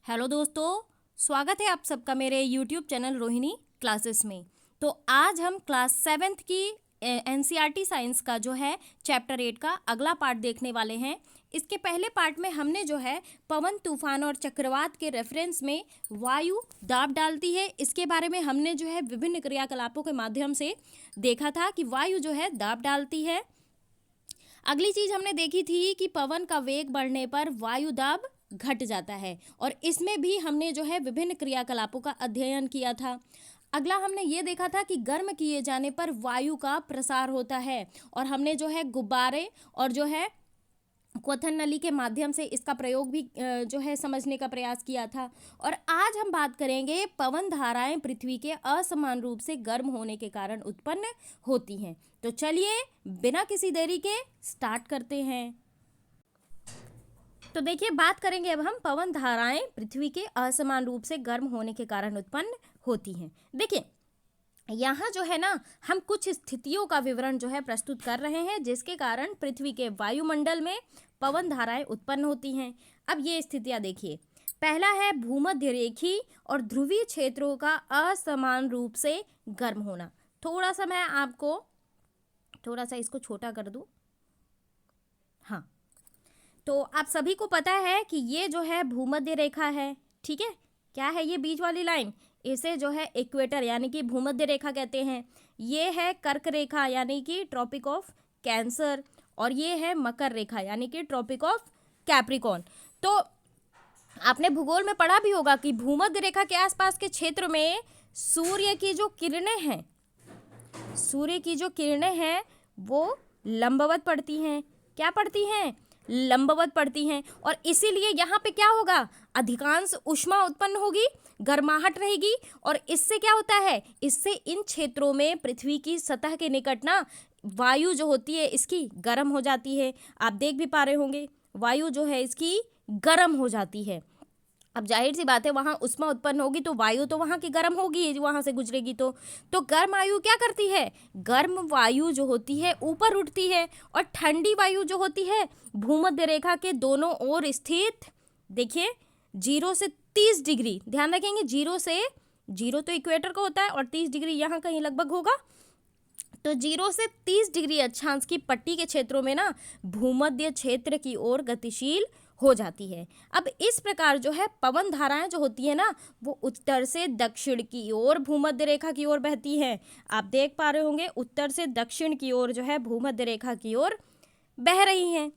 Hello दोस्तों, स्वागत है आप सबका मेरे यूट्यूब चैनल रोहिणी क्लासेस में। तो आज हम क्लास 7th की एनसीईआरटी साइंस का जो है चैप्टर 8 का अगला पार्ट देखने वाले हैं। इसके पहले पार्ट में हमने जो है पवन, तूफान और चक्रवात के रेफरेंस में वायु दाब डालती है, इसके बारे में हमने जो है विभिन्न क्रियाकलापों के माध्यम से देखा था कि वायु जो है दाब डालती है। अगली चीज हमने देखी थी कि पवन का वेग बढ़ने पर वायु दाब घट जाता है, और इसमें भी हमने जो है विभिन्न क्रियाकलापों का अध्ययन किया था। अगला हमने ये देखा था कि गर्म किए जाने पर वायु का प्रसार होता है, और हमने जो है गुब्बारे और जो है क्वथन नली के माध्यम से इसका प्रयोग भी जो है समझने का प्रयास किया था। और आज हम बात करेंगे पवन धाराएं पृथ्वी के असमान रूप से गर्म होने के कारण उत्पन्न होती हैं। तो चलिए बिना किसी देरी के स्टार्ट करते हैं। तो देखिए, बात करेंगे अब हम पवन धाराएं पृथ्वी के असमान रूप से गर्म होने के कारण उत्पन्न होती हैं। देखिए, यहाँ जो है ना, हम कुछ स्थितियों का विवरण जो है प्रस्तुत कर रहे हैं जिसके कारण पृथ्वी के वायुमंडल में पवन धाराएं उत्पन्न होती हैं। अब ये स्थितियाँ देखिए। पहला है भूमध्य रेखी और ध्रुवीय क्षेत्रों का असमान रूप से गर्म होना। थोड़ा सा मैं आपको थोड़ा सा इसको छोटा कर दूं। हाँ, तो आप सभी को पता है कि ये जो है भूमध्य रेखा है, ठीक है। क्या है ये बीच वाली लाइन? इसे जो है इक्वेटर यानी कि भूमध्य रेखा कहते हैं। ये है कर्क रेखा यानी कि ट्रॉपिक ऑफ कैंसर, और ये है मकर रेखा यानी कि ट्रॉपिक ऑफ कैप्रिकॉर्न। तो आपने भूगोल में पढ़ा भी होगा कि भूमध्य रेखा के आसपास के क्षेत्र में सूर्य की जो किरणें हैं वो लंबवत पड़ती हैं। क्या पड़ती हैं? लंबवत पड़ती हैं, और इसीलिए यहाँ पे क्या होगा? अधिकांश ऊष्मा उत्पन्न होगी, गर्माहट रहेगी, और इससे क्या होता है? इससे इन क्षेत्रों में पृथ्वी की सतह के निकट ना वायु जो होती है इसकी गर्म हो जाती है। आप देख भी पा रहे होंगे, वायु जो है इसकी गर्म हो जाती है। अब जाहिर सी बात है, वहाँ उष्मा उत्पन्न होगी तो वायु तो वहाँ की गर्म होगी, वहाँ से गुजरेगी तो गर्म वायु क्या करती है? गर्म वायु जो होती है ऊपर उठती है, और ठंडी वायु जो होती है भूमध्य रेखा के दोनों ओर स्थित, देखिए 0 से 30 डिग्री, ध्यान रखेंगे, 0 तो इक्वेटर का होता है और 30 डिग्री यहाँ कहीं लगभग होगा। तो 0 से 30 डिग्री अक्षांश की पट्टी के क्षेत्रों में ना भूमध्य क्षेत्र की ओर गतिशील हो जाती है। अब इस प्रकार जो है पवन धाराएं जो होती है ना, वो उत्तर से दक्षिण की ओर भूमध्य रेखा की ओर बहती है। आप देख पा रहे होंगे, उत्तर से दक्षिण की ओर जो है भूमध्य रेखा की ओर बह रही हैं।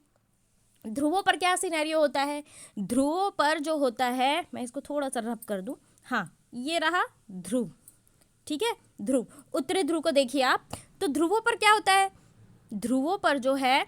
ध्रुवों पर क्या सिनेरियो होता है? ध्रुवों पर जो होता है, मैं इसको थोड़ा सा रब कर दूं। हाँ, ये रहा ध्रुव, ठीक है। ध्रुव, उत्तरी ध्रुव को देखिए आप। तो ध्रुवों पर क्या होता है? ध्रुवों पर जो है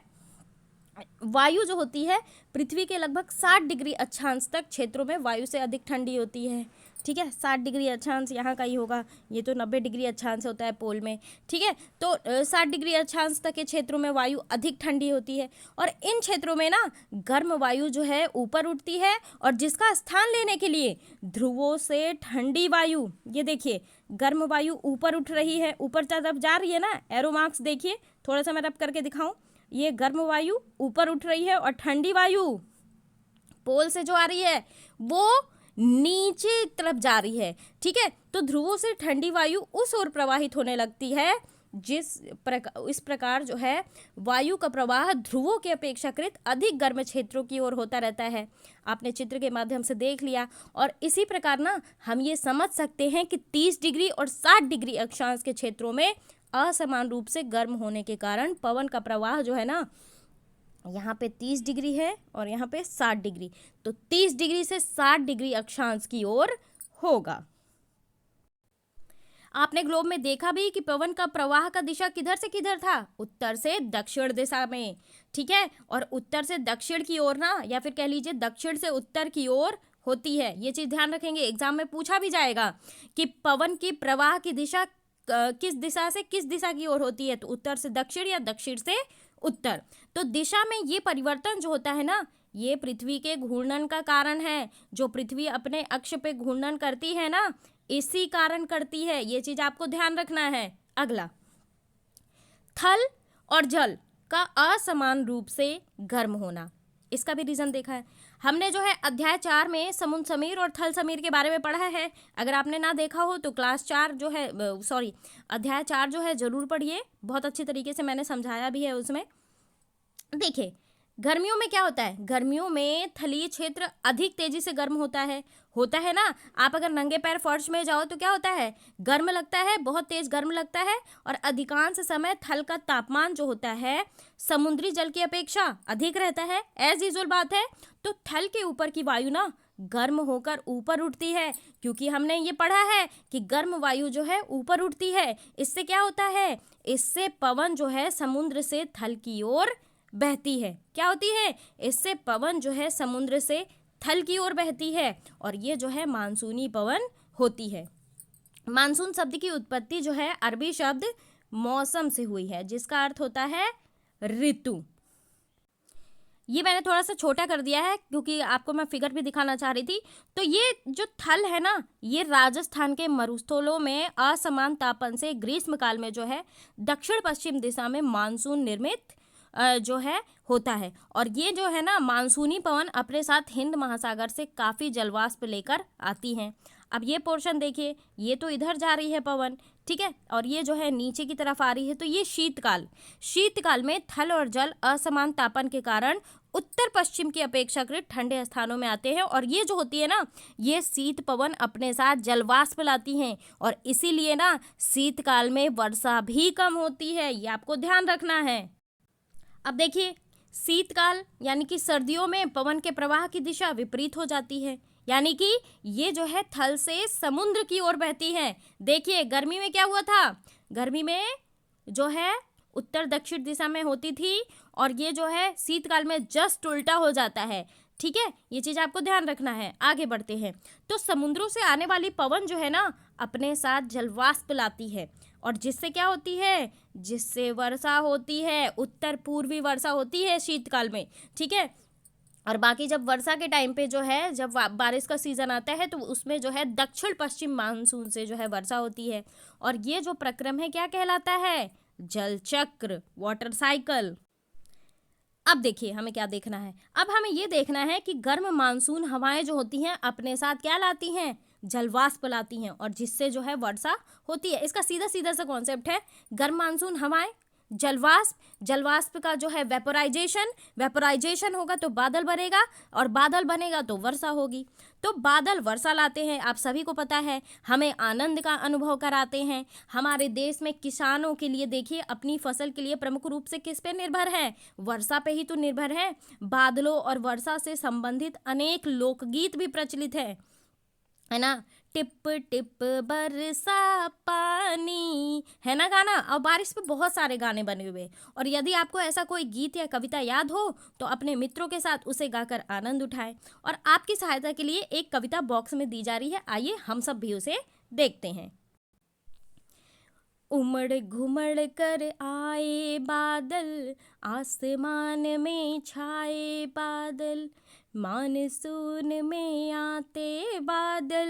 वायु जो होती है पृथ्वी के लगभग 60 डिग्री अक्षांश तक क्षेत्रों में वायु से अधिक ठंडी होती है, ठीक है। 60 डिग्री अक्षांश यहाँ का ही होगा, ये तो 90 डिग्री अक्षांश होता है पोल में, ठीक है। तो 60 डिग्री अक्षांश तक के क्षेत्रों में वायु अधिक ठंडी होती है, और इन क्षेत्रों में ना गर्म वायु जो है ऊपर उठती है, और जिसका स्थान लेने के लिए ध्रुवों से ठंडी वायु, ये देखिए गर्म वायु ऊपर उठ रही है, ऊपर तरफ जा रही है ना, एरो मार्क्स देखिए, थोड़ा सा मैं रब करके दिखाऊं। ये गर्म वायु ऊपर उठ रही है, और ठंडी वायु पोल से जो आ रही है वो नीचे तरफ जा रही है, ठीक है। तो ध्रुवों से ठंडी वायु उस ओर प्रवाहित होने लगती है इस प्रकार जो है वायु का प्रवाह ध्रुवों के अपेक्षाकृत अधिक गर्म क्षेत्रों की ओर होता रहता है। आपने चित्र के माध्यम से देख लिया, और इसी प्रकार ना हम ये समझ सकते हैं कि 30 डिग्री और 60 डिग्री अक्षांश के क्षेत्रों में असमान रूप से गर्म होने के कारण पवन का प्रवाह जो है ना, यहाँ पे 30 डिग्री है और यहाँ पे 60 डिग्री, तो 30 डिग्री से 60 डिग्री अक्षांश की ओर होगा। आपने ग्लोब में देखा भी कि पवन का प्रवाह का दिशा किधर से किधर था? उत्तर से दक्षिण दिशा में, ठीक है। और उत्तर से दक्षिण की ओर ना, या फिर कह लीजिए दक्षिण से उत्तर की ओर होती है। ये चीज ध्यान रखेंगे, एग्जाम में पूछा भी जाएगा कि पवन की प्रवाह की दिशा किस दिशा से किस दिशा की ओर होती है, तो उत्तर से दक्षिण या दक्षिण से उत्तर। तो दिशा में ये परिवर्तन जो होता है ना, ये पृथ्वी के घूर्णन का कारण है। जो पृथ्वी अपने अक्ष पे घूर्णन करती है ना, इसी कारण करती है, ये चीज आपको ध्यान रखना है। अगला, थल और जल का असमान रूप से गर्म होना, इसका भी रीजन देखा है। हमने जो है अध्याय 4 में समुद्र समीर और थल समीर के बारे में पढ़ा है। अगर आपने ना देखा हो तो क्लास 4 जो है अध्याय 4 जो है ज़रूर पढ़िए, बहुत अच्छी तरीके से मैंने समझाया भी है उसमें। देखिए गर्मियों में क्या होता है, गर्मियों में थलीय क्षेत्र अधिक तेजी से गर्म होता है ना। आप अगर नंगे पैर फर्श में जाओ तो क्या होता है, गर्म लगता है, बहुत तेज गर्म लगता है। और अधिकांश समय थल का तापमान जो होता है समुद्री जल की अपेक्षा अधिक रहता है, एज यूजुअल बात है। तो थल के ऊपर की वायु ना गर्म होकर ऊपर उठती है, क्योंकि हमने ये पढ़ा है कि गर्म वायु जो है ऊपर उठती है। इससे क्या होता है, इससे पवन जो है समुद्र से थल की ओर बहती है। क्या होती है, इससे पवन जो है समुद्र से थल की ओर बहती है, और ये जो है मानसूनी पवन होती है। मानसून शब्द की उत्पत्ति जो है अरबी शब्द मौसम से हुई है, जिसका अर्थ होता है ऋतु। ये मैंने थोड़ा सा छोटा कर दिया है क्योंकि आपको मैं फिगर भी दिखाना चाह रही थी। तो ये जो थल है ना, ये राजस्थान के मरुस्थलों में असमान तापन से ग्रीष्म काल में जो है दक्षिण पश्चिम दिशा में मानसून निर्मित जो है होता है। और ये जो है ना मानसूनी पवन अपने साथ हिंद महासागर से काफ़ी जलवाष्प लेकर आती हैं। अब ये पोर्शन देखिए, ये तो इधर जा रही है पवन, ठीक है, और ये जो है नीचे की तरफ आ रही है। तो ये शीतकाल में थल और जल असमान तापन के कारण उत्तर पश्चिम की अपेक्षाकृत ठंडे स्थानों में आते हैं, और ये जो होती है ना, ये शीत पवन अपने साथ जलवाष्प लाती हैं, और इसीलिए ना शीतकाल में वर्षा भी कम होती है। ये आपको ध्यान रखना है। अब देखिए शीतकाल यानी कि सर्दियों में पवन के प्रवाह की दिशा विपरीत हो जाती है, यानी कि ये जो है थल से समुद्र की ओर बहती है। देखिए गर्मी में क्या हुआ था, गर्मी में जो है उत्तर दक्षिण दिशा में होती थी, और ये जो है शीतकाल में जस्ट उल्टा हो जाता है। ठीक है, ये चीज़ आपको ध्यान रखना है। आगे बढ़ते हैं। तो समुद्रों से आने वाली पवन जो है ना अपने साथ जलवाष्प लाती है, और जिससे क्या होती है, जिससे वर्षा होती है, उत्तर पूर्वी वर्षा होती है शीतकाल में। ठीक है, और बाकी जब वर्षा के टाइम पे जो है, जब बारिश का सीज़न आता है तो उसमें जो है दक्षिण पश्चिम मानसून से जो है वर्षा होती है। और ये जो प्रक्रम है क्या कहलाता है, जल चक्र, वाटर साइकिल। अब देखिए हमें क्या देखना है, अब हमें ये देखना है कि गर्म मानसून हवाएं जो होती हैं अपने साथ क्या लाती हैं, जलवाष्प लाती हैं, और जिससे जो है वर्षा होती है। इसका सीधा सीधा सा कॉन्सेप्ट है, गर्म मानसून हवाएं, जलवाष्प का जो है वेपोराइजेशन होगा तो बादल बनेगा, और बादल बनेगा तो वर्षा होगी। तो बादल वर्षा लाते हैं, आप सभी को पता है, हमें आनंद का अनुभव कराते हैं। हमारे देश में किसानों के लिए देखिए अपनी फसल के लिए प्रमुख रूप से किस पे निर्भर है, वर्षा पे ही तो निर्भर है। बादलों और वर्षा से संबंधित अनेक लोकगीत भी प्रचलित है ना, टिप टिप बरसा पानी, है ना गाना। और बारिश पे बहुत सारे गाने बने हुए। और यदि आपको ऐसा कोई गीत या कविता याद हो तो अपने मित्रों के साथ उसे गाकर आनंद उठाएं। और आपकी सहायता के लिए एक कविता बॉक्स में दी जा रही है, आइए हम सब भी उसे देखते हैं। उमड़ घुमड़ कर आए बादल, आसमान में छाए बादल, मानसून में आते बादल,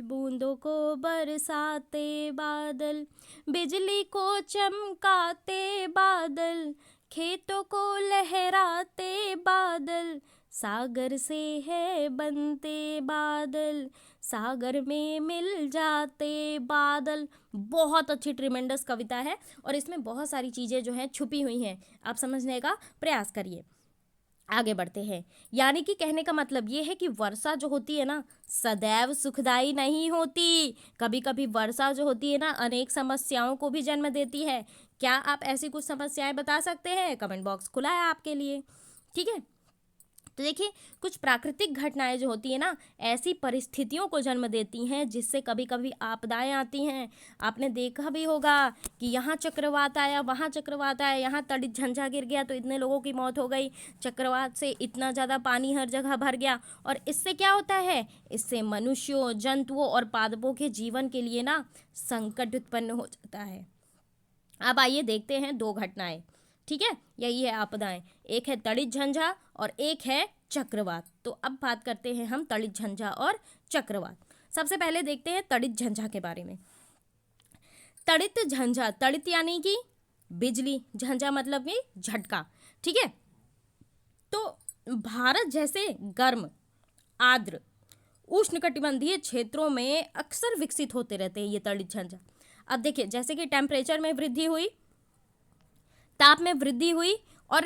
बूंदों को बरसाते बादल, बिजली को चमकाते बादल, खेतों को लहराते बादल, सागर से है बनते बादल, सागर में मिल जाते बादल। बहुत अच्छी ट्रिमेंडस कविता है, और इसमें बहुत सारी चीज़ें जो हैं छुपी हुई हैं, आप समझने का प्रयास करिए। आगे बढ़ते हैं। यानी कि कहने का मतलब ये है कि वर्षा जो होती है ना सदैव सुखदायी नहीं होती, कभी कभी वर्षा जो होती है ना अनेक समस्याओं को भी जन्म देती है। क्या आप ऐसी कुछ समस्याएं बता सकते हैं? कमेंट बॉक्स खुला है आपके लिए, ठीक है। तो देखिए कुछ प्राकृतिक घटनाएं जो होती है ना ऐसी परिस्थितियों को जन्म देती हैं जिससे कभी कभी आपदाएं आती हैं। आपने देखा भी होगा कि यहाँ चक्रवात आया, वहाँ चक्रवात आया, यहाँ तड़ित झंझा गिर गया तो इतने लोगों की मौत हो गई, चक्रवात से इतना ज़्यादा पानी हर जगह भर गया। और इससे क्या होता है, इससे मनुष्यों, जंतुओं और पादपों के जीवन के लिए ना संकट उत्पन्न हो जाता है। अब आइए देखते हैं दो घटनाएं, ठीक है, यही है आपदाएं, एक है तड़ित झंझा और एक है चक्रवात। तो अब बात करते हैं हम तड़ित झंझा और चक्रवात। सबसे पहले देखते हैं तड़ित झंझा के बारे में। तड़ित झंझा, तड़ित यानी कि बिजली, झंझा मतलब कि झटका, ठीक है। तो भारत जैसे गर्म, आर्द्र, उष्णकटिबंधीय क्षेत्रों में अक्सर विकसित होते रहते हैं ये तड़ित झंझा। अब देखिए, जैसे कि टेम्परेचर में वृद्धि हुई, ताप में वृद्धि हुई, और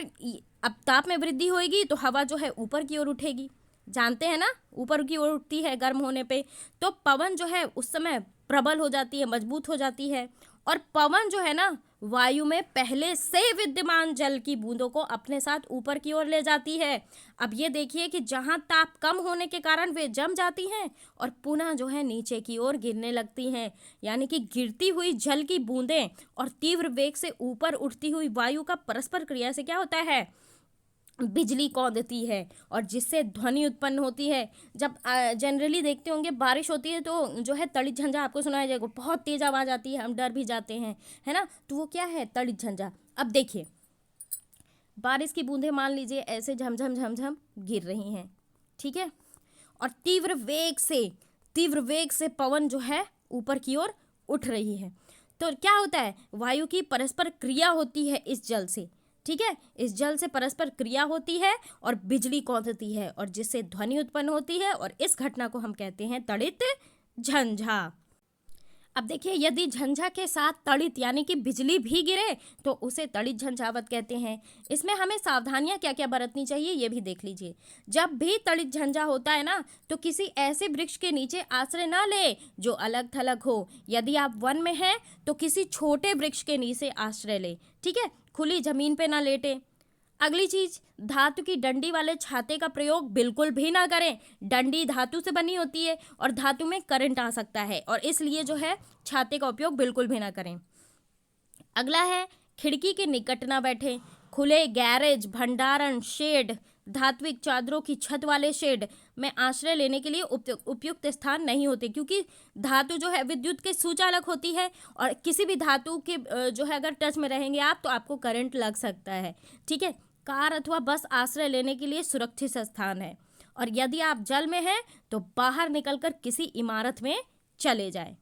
अब ताप में वृद्धि होगी तो हवा जो है ऊपर की ओर उठेगी, जानते हैं ना, ऊपर की ओर उठती है गर्म होने पे, तो पवन जो है उस समय प्रबल हो जाती है, मजबूत हो जाती है, और पवन जो है ना वायु में पहले से विद्यमान जल की बूंदों को अपने साथ ऊपर की ओर ले जाती है। अब ये देखिए कि जहाँ ताप कम होने के कारण वे जम जाती हैं और पुनः जो है नीचे की ओर गिरने लगती हैं, यानी कि गिरती हुई जल की बूंदें और तीव्र वेग से ऊपर उठती हुई वायु का परस्पर क्रिया से क्या होता है, बिजली कौंधती है, और जिससे ध्वनि उत्पन्न होती है। जब जनरली देखते होंगे बारिश होती है तो जो है तड़ित झंझा आपको सुनाया जाएगा, बहुत तेज आवाज़ आती है, हम डर भी जाते हैं, है ना, तो वो क्या है, तड़ित झंझा। अब देखिए, बारिश की बूंदें मान लीजिए ऐसे झमझम झमझम गिर रही हैं, ठीक है, और तीव्र वेग से पवन जो है ऊपर की ओर उठ रही है, तो क्या होता है, वायु की परस्पर क्रिया होती है इस जल से, ठीक है, इस जल से परस्पर क्रिया होती है और बिजली कौंधती है, और जिससे ध्वनि उत्पन्न होती है, और इस घटना को हम कहते हैं तड़ित झंझा। अब देखिए, यदि झंझा के साथ तड़ित यानी कि बिजली भी गिरे तो उसे तड़ित झंझावत कहते हैं। इसमें हमें सावधानियां क्या क्या बरतनी चाहिए ये भी देख लीजिए। जब भी तड़ित झंझा होता है ना, तो किसी ऐसे वृक्ष के नीचे आश्रय ना ले जो अलग थलग हो। यदि आप वन में हैं तो किसी छोटे वृक्ष के नीचे आश्रय ले, ठीक है, खुली जमीन पे ना लेटे। अगली चीज, धातु की डंडी वाले छाते का प्रयोग बिल्कुल भी ना करें। डंडी धातु से बनी होती है और धातु में करंट आ सकता है, और इसलिए जो है छाते का उपयोग बिल्कुल भी ना करें। अगला है, खिड़की के निकट ना बैठें। खुले गैरेज, भंडारण, शेड, धात्विक चादरों की छत वाले शेड में आश्रय लेने के लिए उपयुक्त स्थान नहीं होते, क्योंकि धातु जो है विद्युत के सुचालक होती है, और किसी भी धातु के जो है अगर टच में रहेंगे आप तो आपको करंट लग सकता है, ठीक है। कार अथवा बस आश्रय लेने के लिए सुरक्षित स्थान है, और यदि आप जल में हैं तो बाहर निकलकर किसी इमारत में चले जाएं,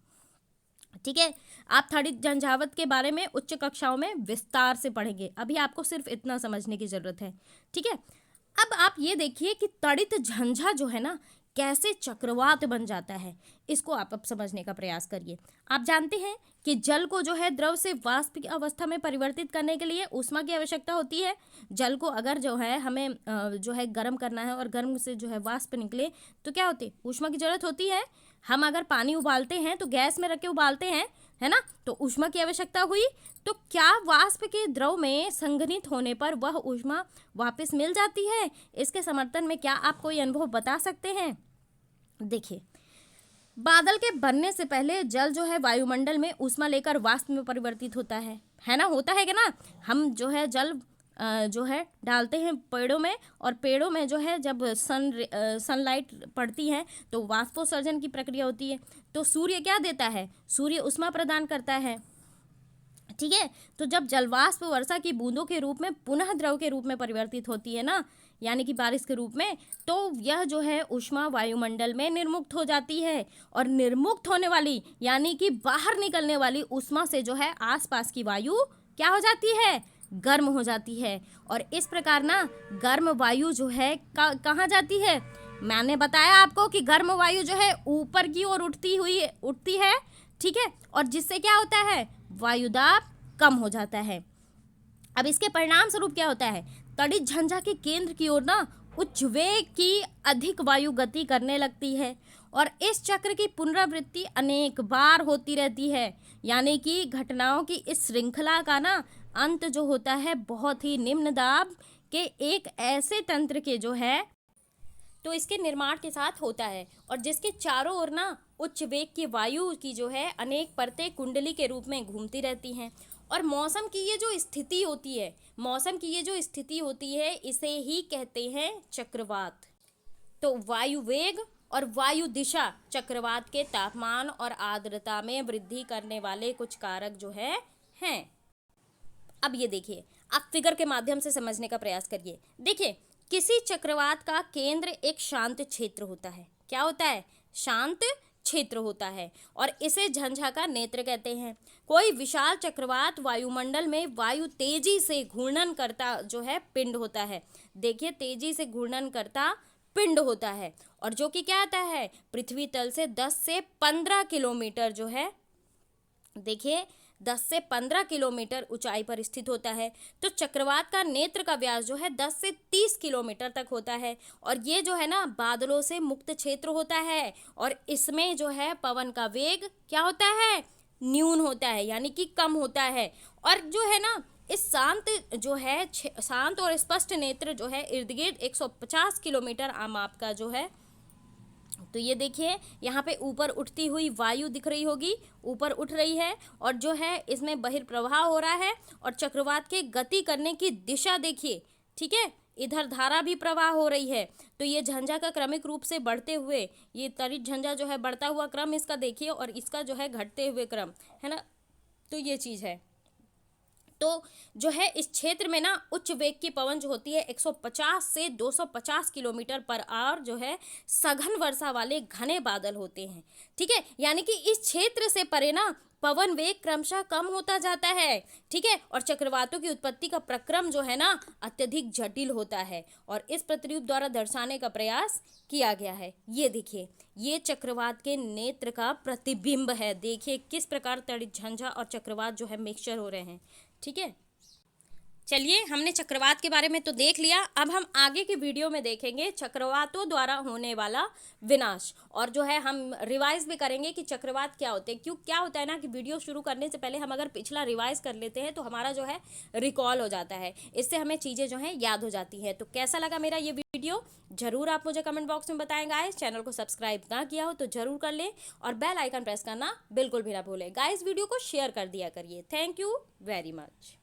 ठीक है। आप तड़ित झंझावत के बारे में उच्च कक्षाओं में विस्तार से पढ़ेंगे, अभी आपको सिर्फ इतना समझने की जरूरत है, ठीक है। अब आप ये देखिए कि तड़ित झंझा जो है ना कैसे चक्रवात बन जाता है, इसको आप अब समझने का प्रयास करिए। आप जानते हैं कि जल को जो है द्रव से वाष्प की अवस्था में परिवर्तित करने के लिए ऊष्मा की आवश्यकता होती है। जल को अगर जो है हमें जो है गर्म करना है और गर्म से जो है वाष्प निकले तो क्या होती है, ऊष्मा की जरूरत होती है। हम अगर पानी उबालते हैं तो गैस में रख के उबालते हैं, है ना, तो ऊष्मा की आवश्यकता हुई, तो क्या वाष्प के द्रव में संघनित होने पर वह ऊष्मा वापस मिल जाती है? इसके समर्थन में क्या आप कोई अनुभव बता सकते हैं? देखिए, बादल के बनने से पहले जल जो है वायुमंडल में ऊष्मा लेकर वाष्प में परिवर्तित होता है ना, होता है क्या ना। हम जो है जल जो है डालते हैं पेड़ों में, और पेड़ों में जो है जब सनलाइट पड़ती है तो वाष्पोत्सर्जन की प्रक्रिया होती है, तो सूर्य क्या देता है, सूर्य ऊष्मा प्रदान करता है, ठीक है। तो जब जलवाष्प वर्षा की बूंदों के रूप में पुनः द्रव के रूप में परिवर्तित होती है ना, यानी कि बारिश के रूप में, तो यह जो है ऊष्मा वायुमंडल में निर्मुक्त हो जाती है, और निर्मुक्त होने वाली यानी कि बाहर निकलने वाली ऊष्मा से जो है आसपास की वायु क्या हो जाती है, गर्म हो जाती है। और इस प्रकार ना गर्म वायु जो है कहाँ जाती है, मैंने बताया आपको कि गर्म वायु जो है ऊपर की ओर उठती है, ठीक है, और जिससे क्या होता है, वायुदाब कम हो जाता है। अब इसके परिणाम स्वरूप क्या होता है, तड़ित झंझा के केंद्र की ओर ना उच्च वेग की अधिक वायु गति करने लगती है, और इस चक्र की पुनरावृत्ति अनेक बार होती रहती है, यानी कि घटनाओं की इस श्रृंखला का ना अंत जो होता है बहुत ही निम्न दाब के एक ऐसे तंत्र के जो है तो इसके निर्माण के साथ होता है, और जिसके चारों ओर ना उच्च वेग की वायु की जो है अनेक परतें कुंडली के रूप में घूमती रहती हैं। और मौसम की ये जो स्थिति होती है इसे ही कहते हैं चक्रवात। तो वायु वेग और वायु दिशा चक्रवात के तापमान और आर्द्रता में वृद्धि करने वाले कुछ कारक जो हैं। अब ये देखिए, आप फिगर के माध्यम से समझने का प्रयास करिए। देखिए, किसी चक्रवात का केंद्र एक शांत क्षेत्र होता है। क्या होता है, शांत क्षेत्र होता है और इसे झंझा का नेत्र कहते हैं। कोई विशाल चक्रवात वायुमंडल में वायु तेजी से घूर्णन करता जो है पिंड होता है। देखिए, तेजी से घूर्णन करता पिंड होता है और जो कि क्या आता है, पृथ्वी तल से 10 से 15 किलोमीटर जो है, देखिए 10 से 15 किलोमीटर ऊंचाई पर स्थित होता है। तो चक्रवात का नेत्र का व्यास जो है 10 से 30 किलोमीटर तक होता है और ये जो है ना बादलों से मुक्त क्षेत्र होता है और इसमें जो है पवन का वेग क्या होता है, न्यून होता है, यानी कि कम होता है। और जो है ना इस शांत और स्पष्ट नेत्र जो है इर्द गिर्द 150 किलोमीटर आमाप का जो है। तो ये देखिए यहाँ पे ऊपर उठती हुई वायु दिख रही होगी, ऊपर उठ रही है और जो है इसमें बहिर्प्रवाह हो रहा है और चक्रवात के गति करने की दिशा देखिए, ठीक है, इधर धारा भी प्रवाह हो रही है। तो ये झंझा का क्रमिक रूप से बढ़ते हुए, ये तरित झंझा जो है बढ़ता हुआ क्रम इसका देखिए और इसका जो है घटते हुए क्रम है ना। तो ये चीज़ है। तो जो है इस क्षेत्र में ना उच्च वेग की पवन जो होती है 150 से 250 किलोमीटर पर आवर जो है सघन वर्षा वाले घने बादल होते हैं, ठीक है। यानी कि इस क्षेत्र से परे ना पवन वेग क्रमशः कम होता जाता है, ठीक है, और चक्रवातों की उत्पत्ति का प्रक्रम जो है ना अत्यधिक जटिल होता है और इस प्रतिरूप द्वारा दर्शाने का प्रयास किया गया है। ये देखिए, ये चक्रवात के नेत्र का प्रतिबिंब है। देखिए किस प्रकार तड़ित झंझा और चक्रवात जो है मिक्सचर हो रहे हैं, ठीक है। चलिए, हमने चक्रवात के बारे में तो देख लिया। अब हम आगे की वीडियो में देखेंगे चक्रवातों द्वारा होने वाला विनाश और जो है हम रिवाइज भी करेंगे कि चक्रवात क्या होते हैं। क्यों क्या होता है ना कि वीडियो शुरू करने से पहले हम अगर पिछला रिवाइज कर लेते हैं तो हमारा जो है रिकॉल हो जाता है, इससे हमें चीज़ें जो हैं याद हो जाती हैं। तो कैसा लगा मेरा ये वीडियो जरूर आप मुझे कमेंट बॉक्स में बताएं। गाइस, चैनल को सब्सक्राइब ना किया हो तो जरूर कर लें और बेल आइकन प्रेस करना बिल्कुल भी ना भूलें। गाइस, वीडियो को शेयर कर दिया करिए। Thank you very much.